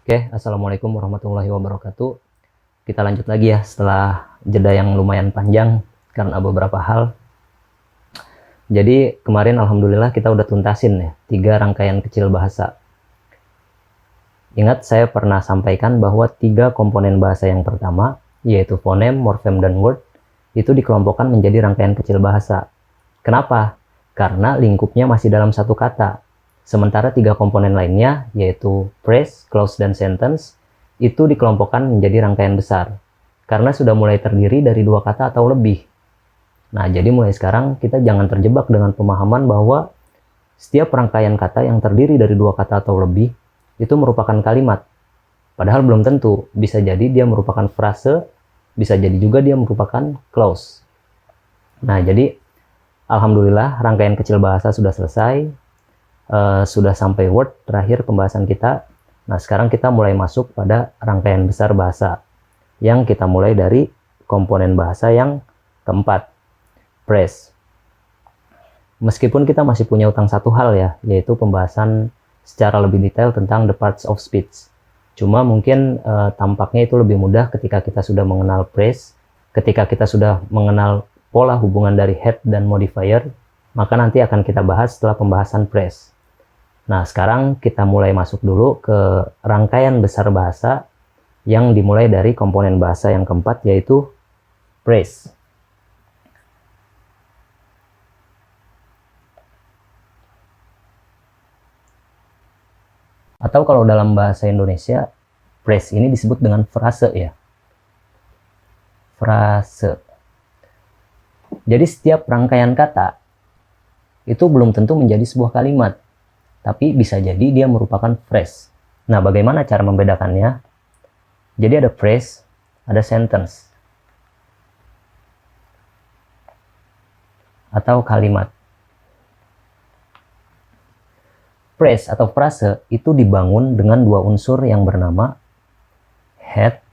Oke, Assalamualaikum warahmatullahi wabarakatuh. Kita lanjut lagi ya setelah jeda yang lumayan panjang karena beberapa hal. Jadi kemarin Alhamdulillah kita udah tuntasin ya 3 rangkaian kecil bahasa. Ingat saya pernah sampaikan bahwa 3 komponen bahasa yang pertama, yaitu fonem, morfem, dan word, itu dikelompokkan menjadi rangkaian kecil bahasa. Kenapa? Karena lingkupnya masih dalam satu kata. Sementara 3 komponen lainnya, yaitu phrase, clause, dan sentence, itu dikelompokkan menjadi rangkaian besar. Karena sudah mulai terdiri dari 2 kata atau lebih. Nah, jadi mulai sekarang kita jangan terjebak dengan pemahaman bahwa setiap rangkaian kata yang terdiri dari 2 kata atau lebih, itu merupakan kalimat. Padahal belum tentu, bisa jadi dia merupakan frase, bisa jadi juga dia merupakan clause. Nah, jadi Alhamdulillah rangkaian kecil bahasa sudah selesai. Sudah sampai word terakhir pembahasan kita. Nah, sekarang kita mulai masuk pada rangkaian besar bahasa yang kita mulai dari komponen bahasa yang keempat, phrase. Meskipun kita masih punya utang satu hal ya, yaitu pembahasan secara lebih detail tentang the parts of speech. Cuma mungkin tampaknya itu lebih mudah ketika kita sudah mengenal phrase, ketika kita sudah mengenal pola hubungan dari head dan modifier, maka nanti akan kita bahas setelah pembahasan phrase. Nah, sekarang kita mulai masuk dulu ke rangkaian besar bahasa yang dimulai dari komponen bahasa yang keempat, yaitu phrase. Atau kalau dalam bahasa Indonesia, phrase ini disebut dengan frase ya. Frase. Jadi setiap rangkaian kata itu belum tentu menjadi sebuah kalimat, tapi bisa jadi dia merupakan phrase. Nah, bagaimana cara membedakannya? Jadi ada phrase, ada sentence, atau kalimat. Phrase atau frase itu dibangun dengan 2 unsur yang bernama head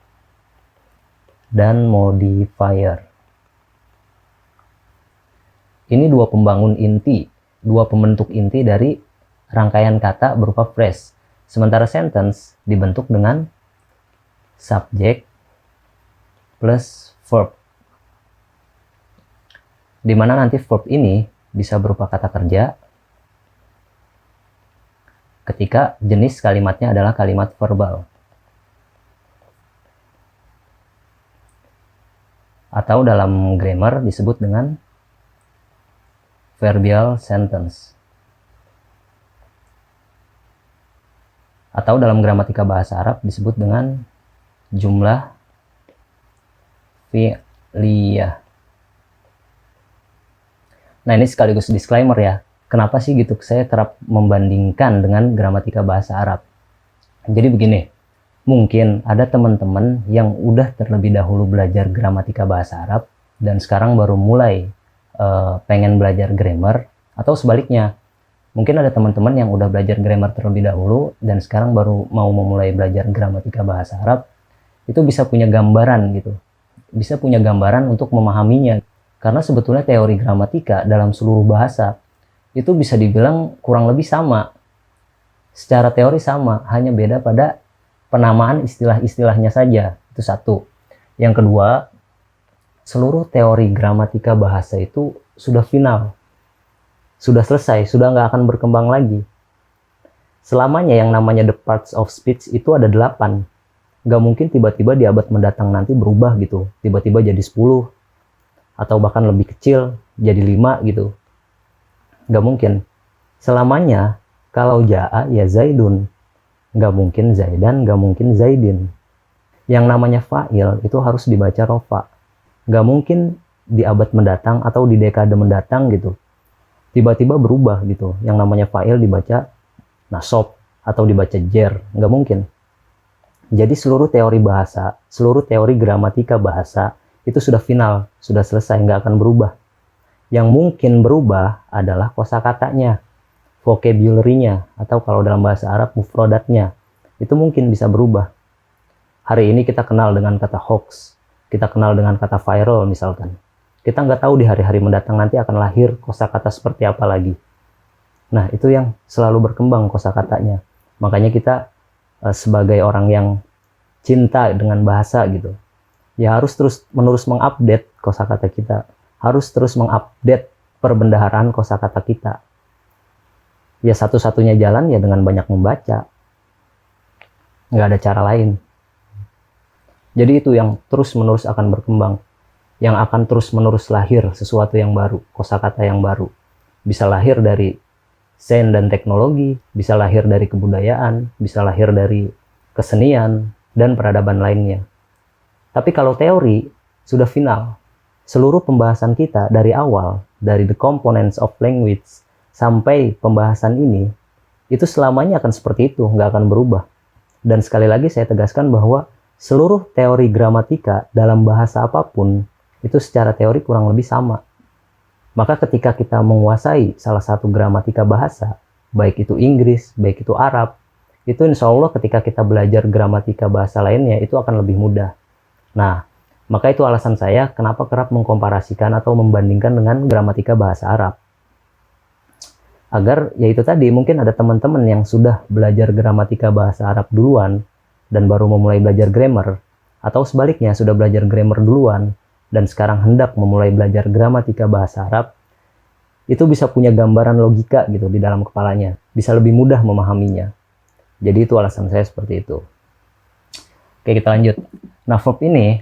dan modifier. Ini 2 pembangun inti, 2 pembentuk inti dari rangkaian kata berupa phrase. Sementara sentence dibentuk dengan subject plus verb. Dimana nanti verb ini bisa berupa kata kerja ketika jenis kalimatnya adalah kalimat verbal. Atau dalam grammar disebut dengan verbal sentence. Atau dalam gramatika bahasa Arab disebut dengan jumlah fi'liyah. Nah, ini sekaligus disclaimer ya. Kenapa sih gitu saya kerap membandingkan dengan gramatika bahasa Arab? Jadi begini, mungkin ada teman-teman yang udah terlebih dahulu belajar gramatika bahasa Arab dan sekarang baru mulai pengen belajar grammar, atau sebaliknya. Mungkin ada teman-teman yang udah belajar grammar terlebih dahulu dan sekarang baru mau memulai belajar gramatika bahasa Arab. Itu bisa punya gambaran gitu. Bisa punya gambaran untuk memahaminya. Karena sebetulnya teori gramatika dalam seluruh bahasa itu bisa dibilang kurang lebih sama. Secara teori sama, hanya beda pada penamaan istilah-istilahnya saja. Itu satu. Yang kedua, seluruh teori gramatika bahasa itu sudah final. Sudah selesai, sudah nggak akan berkembang lagi. Selamanya yang namanya the parts of speech itu ada 8. Nggak mungkin tiba-tiba di abad mendatang nanti berubah gitu. Tiba-tiba jadi 10. Atau bahkan lebih kecil, jadi 5 gitu. Nggak mungkin. Selamanya, kalau ja'a ya zaidun. Nggak mungkin zaidan, nggak mungkin zaidin. Yang namanya fa'il itu harus dibaca rofa. Nggak mungkin di abad mendatang atau di dekade mendatang gitu tiba-tiba berubah gitu. Yang namanya fa'il dibaca nasob atau dibaca jer. Nggak mungkin. Jadi seluruh teori bahasa, seluruh teori gramatika bahasa itu sudah final, sudah selesai, nggak akan berubah. Yang mungkin berubah adalah kosakatanya, vocabulary-nya, atau kalau dalam bahasa Arab mufrodatnya. Itu mungkin bisa berubah. Hari ini kita kenal dengan kata hoax, kita kenal dengan kata viral misalkan. Kita nggak tahu di hari-hari mendatang nanti akan lahir kosakata seperti apa lagi. Nah, itu yang selalu berkembang kosakatanya. Makanya kita sebagai orang yang cinta dengan bahasa gitu, ya harus terus menerus mengupdate kosakata kita, harus terus mengupdate perbendaharaan kosakata kita. Ya satu-satunya jalan ya dengan banyak membaca, nggak ada cara lain. Jadi itu yang terus-menerus akan berkembang, yang akan terus-menerus lahir sesuatu yang baru, kosakata yang baru. Bisa lahir dari sains dan teknologi, bisa lahir dari kebudayaan, bisa lahir dari kesenian, dan peradaban lainnya. Tapi kalau teori sudah final, seluruh pembahasan kita dari awal, dari the components of language, sampai pembahasan ini, itu selamanya akan seperti itu, nggak akan berubah. Dan sekali lagi saya tegaskan bahwa seluruh teori gramatika dalam bahasa apapun, itu secara teori kurang lebih sama. Maka ketika kita menguasai salah satu gramatika bahasa, baik itu Inggris, baik itu Arab, itu insya Allah ketika kita belajar gramatika bahasa lainnya, itu akan lebih mudah. Nah, maka itu alasan saya kenapa kerap mengkomparasikan atau membandingkan dengan gramatika bahasa Arab. Agar, yaitu tadi, mungkin ada teman-teman yang sudah belajar gramatika bahasa Arab duluan, dan baru memulai belajar grammar, atau sebaliknya sudah belajar grammar duluan, dan sekarang hendak memulai belajar gramatika bahasa Arab, itu bisa punya gambaran logika gitu di dalam kepalanya, bisa lebih mudah memahaminya. Jadi itu alasan saya seperti itu. Oke, kita lanjut. Nah, verb ini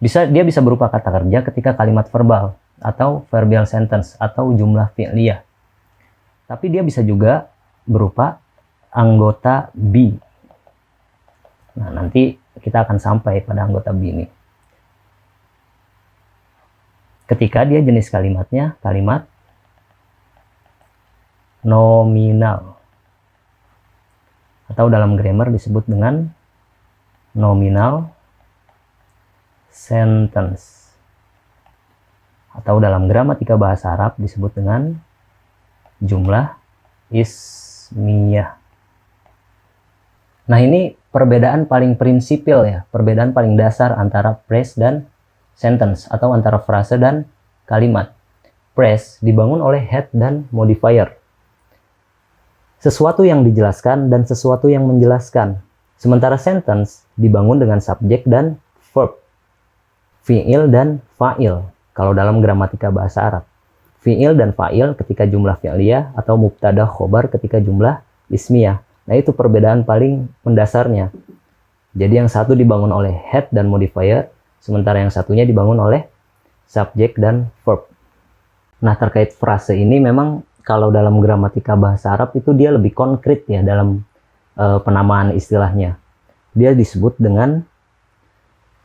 dia bisa berupa kata kerja ketika kalimat verbal, atau verbal sentence, atau jumlah fi'liyah. Tapi dia bisa juga berupa anggota be. Nah, nanti kita akan sampai pada anggota be ini. Ketika dia jenis kalimatnya kalimat nominal, atau dalam grammar disebut dengan nominal sentence, atau dalam gramatika bahasa Arab disebut dengan jumlah ismiyah. Nah, ini perbedaan paling prinsipil ya, perbedaan paling dasar antara phrase dan sentence, atau antara frase dan kalimat. Phrase dibangun oleh head dan modifier. Sesuatu yang dijelaskan dan sesuatu yang menjelaskan. Sementara sentence dibangun dengan subjek dan verb, fi'il dan fa'il, kalau dalam gramatika bahasa Arab. Fi'il dan fa'il ketika jumlah fi'liyah, atau mubtada khobar ketika jumlah ismiyah. Nah, itu perbedaan paling mendasarnya. Jadi yang satu dibangun oleh head dan modifier, sementara yang satunya dibangun oleh subjek dan verb. Nah, terkait frase ini memang kalau dalam gramatika bahasa Arab itu dia lebih konkret ya dalam penamaan istilahnya. Dia disebut dengan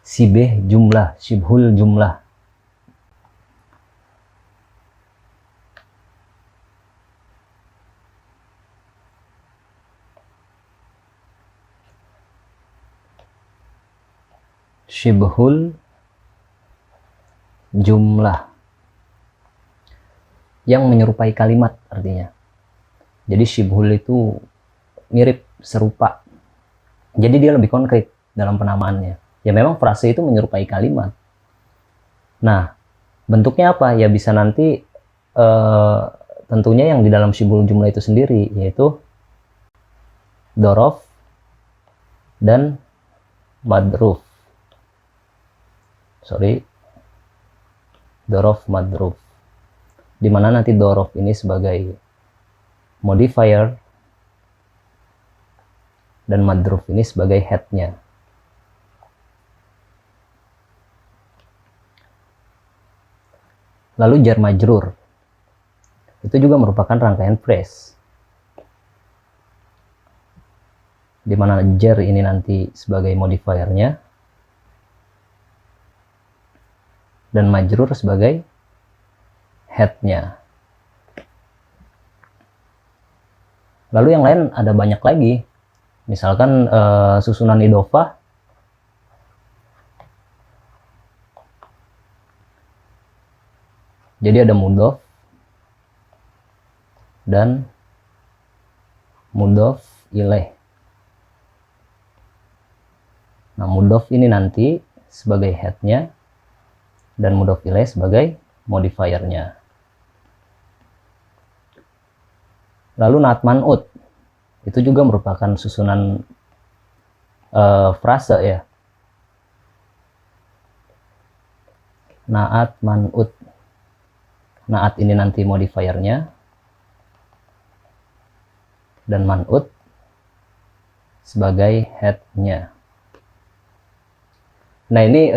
sibeh jumlah, syibhul jumlah. Syibhul jumlah, yang menyerupai kalimat artinya. Jadi syibhul itu mirip, serupa. Jadi dia lebih konkret dalam penamaannya. Ya memang frase itu menyerupai kalimat. Nah, bentuknya apa? Ya bisa nanti tentunya yang di dalam syibhul jumlah itu sendiri, yaitu dorof dan madruf. Dorof madruf, dimana nanti dorof ini sebagai modifier dan madruf ini sebagai headnya. Lalu jar majrur itu juga merupakan rangkaian phrase, dimana jar ini nanti sebagai modifiernya dan majrur sebagai headnya. Lalu yang lain ada banyak lagi, misalkan susunan idofah, jadi ada mudhof dan mudhof ilaih. Nah, mudhof ini nanti sebagai headnya dan mudhof ilaih sebagai modifiernya. Lalu naat man'ut itu juga merupakan susunan frase ya. Naat man'ut. Naat ini nanti modifiernya, dan man'ut sebagai headnya. Nah ini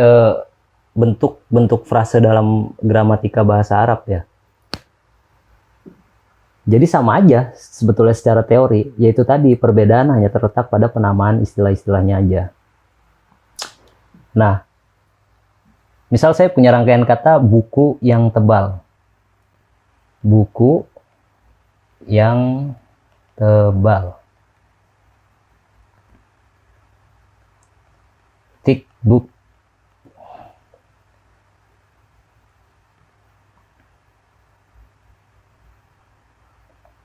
bentuk frase dalam gramatika bahasa Arab ya. Jadi sama aja sebetulnya secara teori, yaitu tadi perbedaan hanya terletak pada penamaan istilah-istilahnya aja. Nah, misal saya punya rangkaian kata buku yang tebal. Buku yang tebal. Thick book.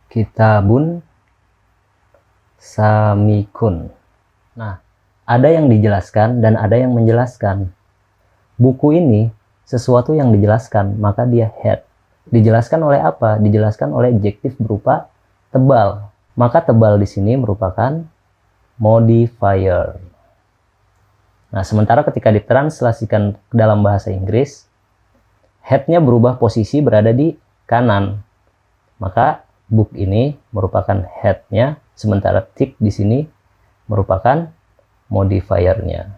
Kitabun samikun. Nah, ada yang dijelaskan dan ada yang menjelaskan. Buku ini sesuatu yang dijelaskan, maka dia head. Dijelaskan oleh apa? Dijelaskan oleh adjektif berupa tebal. Maka tebal di sini merupakan modifier. Nah, sementara ketika ditranslasikan ke dalam bahasa Inggris, head-nya berubah posisi berada di kanan. Maka book ini merupakan head-nya, sementara thick di sini merupakan modifiernya.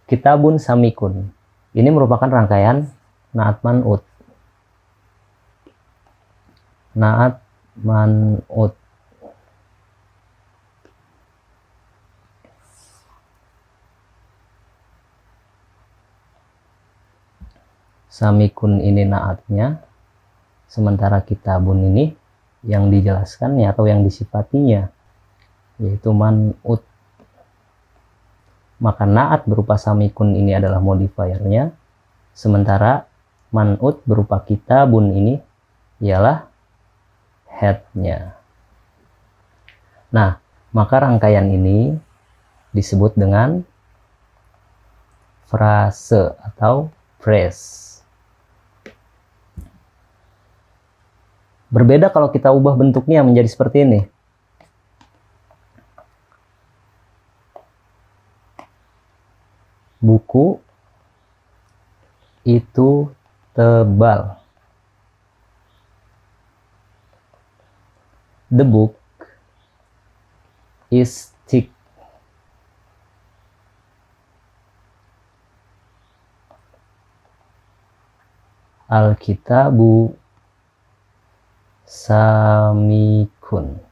Kitabun samikun. Ini merupakan rangkaian naat man'ut. Naat man'ut. Samikun ini naatnya, sementara kitabun ini yang dijelaskannya atau yang disifatinya, yaitu man'ut. Maka naat berupa samikun ini adalah modifiernya, sementara man'ut berupa kitabun ini ialah head-nya. Nah, maka rangkaian ini disebut dengan frase atau phrase. Berbeda kalau kita ubah bentuknya menjadi seperti ini. Buku itu tebal. The book is thick. Al-kitabu samikun.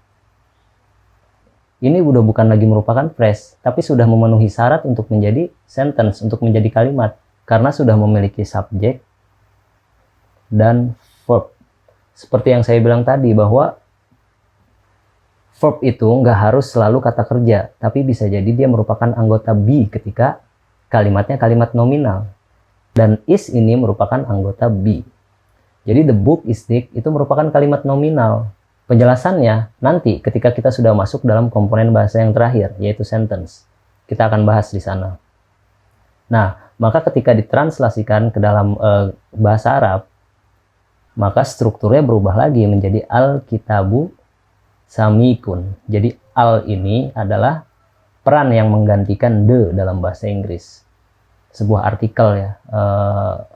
Ini udah bukan lagi merupakan phrase, tapi sudah memenuhi syarat untuk menjadi sentence, untuk menjadi kalimat. Karena sudah memiliki subjek dan verb. Seperti yang saya bilang tadi, bahwa verb itu nggak harus selalu kata kerja, tapi bisa jadi dia merupakan anggota be ketika kalimatnya kalimat nominal. Dan is ini merupakan anggota be. Jadi the book is thick itu merupakan kalimat nominal. Penjelasannya nanti ketika kita sudah masuk dalam komponen bahasa yang terakhir, yaitu sentence. Kita akan bahas di sana. Nah, maka ketika ditranslasikan ke dalam bahasa Arab, maka strukturnya berubah lagi menjadi al-kitabu samikun. Jadi al ini adalah peran yang menggantikan the dalam bahasa Inggris. Sebuah artikel ya,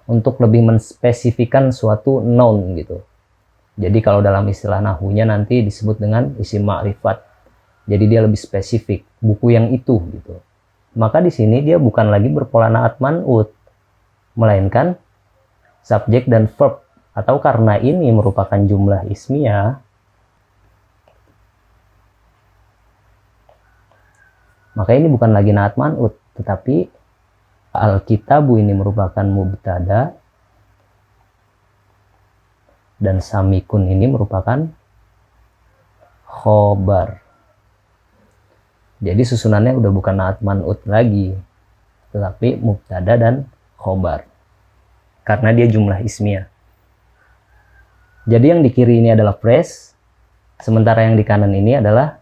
untuk lebih menspesifikan suatu noun gitu. Jadi kalau dalam istilah nahwunya nanti disebut dengan isim ma'rifat. Jadi dia lebih spesifik, buku yang itu gitu. Maka di sini dia bukan lagi berpola naat man'ut, melainkan subjek dan verb. Atau karena ini merupakan jumlah ismiyah, maka ini bukan lagi naat man'ut, tetapi al-kitabu ini merupakan mubtada, dan samikun ini merupakan khobar. Jadi susunannya udah bukan naat man'ut lagi, tetapi mubtada dan khobar. Karena dia jumlah ismiyah. Jadi yang di kiri ini adalah phrase, sementara yang di kanan ini adalah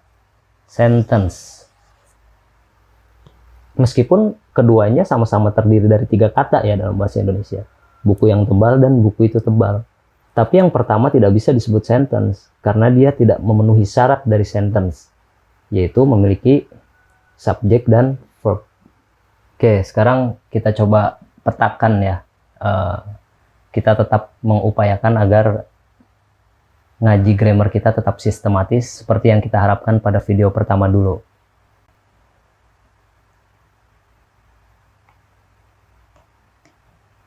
sentence. Meskipun keduanya sama-sama terdiri dari 3 kata ya dalam bahasa Indonesia. Buku yang tebal dan buku itu tebal. Tapi yang pertama tidak bisa disebut sentence, karena dia tidak memenuhi syarat dari sentence, yaitu memiliki subjek dan verb. Oke, sekarang kita coba petakan ya. Kita tetap mengupayakan agar ngaji grammar kita tetap sistematis seperti yang kita harapkan pada video pertama dulu.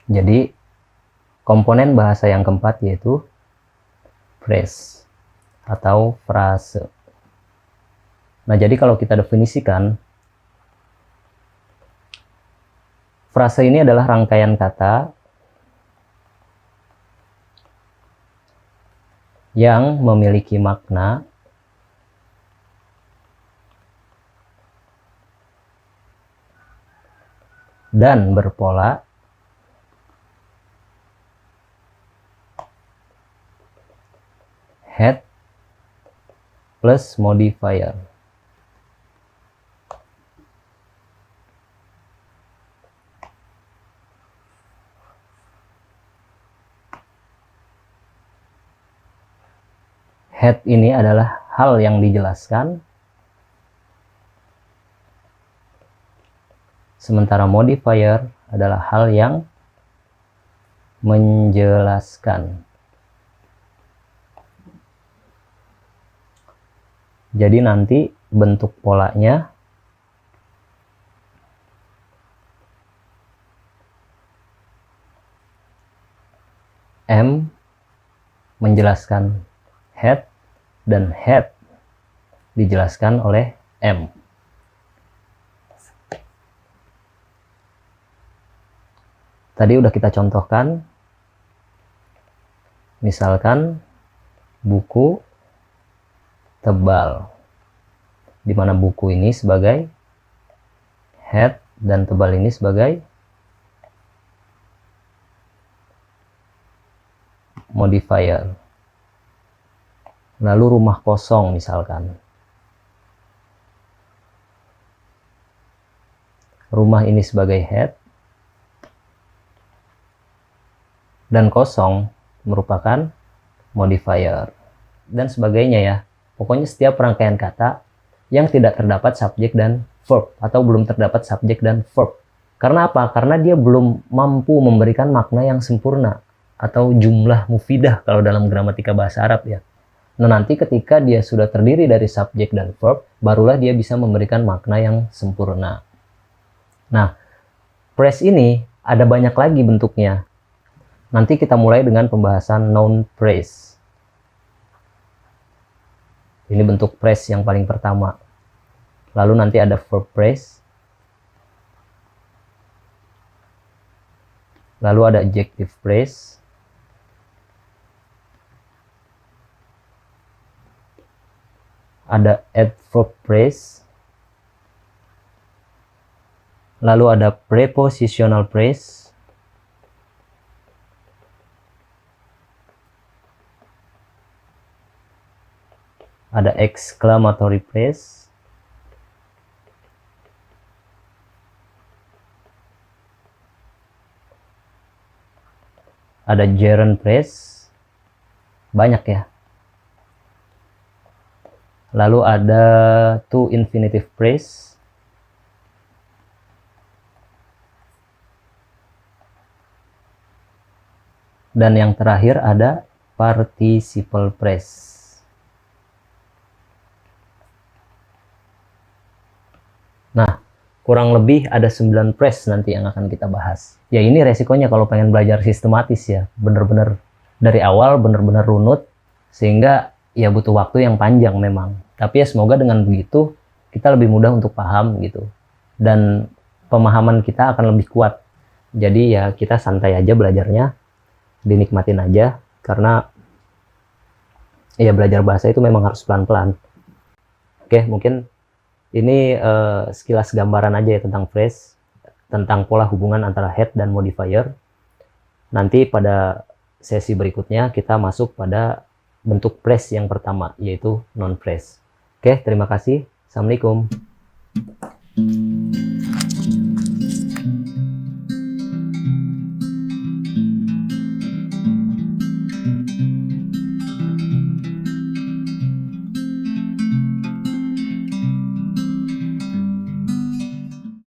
Jadi komponen bahasa yang keempat yaitu phrase atau frase. Nah, jadi kalau kita definisikan, frase ini adalah rangkaian kata yang memiliki makna dan berpola head plus modifier. Head ini adalah hal yang dijelaskan, sementara modifier adalah hal yang menjelaskan. Jadi nanti bentuk polanya M menjelaskan head dan head dijelaskan oleh M. Tadi udah kita contohkan, misalkan buku tebal, di mana buku ini sebagai head dan tebal ini sebagai modifier. Lalu rumah kosong misalkan, rumah ini sebagai head dan kosong merupakan modifier dan sebagainya ya. Pokoknya setiap rangkaian kata yang tidak terdapat subjek dan verb atau belum terdapat subjek dan verb. Karena apa? Karena dia belum mampu memberikan makna yang sempurna atau jumlah mufidah kalau dalam gramatika bahasa Arab ya. Nah, nanti ketika dia sudah terdiri dari subjek dan verb, barulah dia bisa memberikan makna yang sempurna. Nah, phrase ini ada banyak lagi bentuknya. Nanti kita mulai dengan pembahasan noun phrase. Ini bentuk phrase yang paling pertama. Lalu nanti ada verb phrase. Lalu ada adjective phrase. Ada adverb phrase. Lalu ada prepositional phrase. Ada exclamatory phrase. Ada gerund phrase. Banyak ya. Lalu ada to infinitive phrase. Dan yang terakhir ada participle phrase. Nah, kurang lebih ada 9 phrase nanti yang akan kita bahas. Ya ini resikonya kalau pengen belajar sistematis ya. Bener-bener dari awal, bener-bener runut. Sehingga ya butuh waktu yang panjang memang. Tapi ya semoga dengan begitu kita lebih mudah untuk paham gitu. Dan pemahaman kita akan lebih kuat. Jadi ya kita santai aja belajarnya. Dinikmatin aja. Karena ya belajar bahasa itu memang harus pelan-pelan. Oke, mungkin ini sekilas gambaran aja ya tentang phrase, tentang pola hubungan antara head dan modifier. Nanti pada sesi berikutnya kita masuk pada bentuk phrase yang pertama, yaitu non phrase. Oke, terima kasih. Assalamualaikum.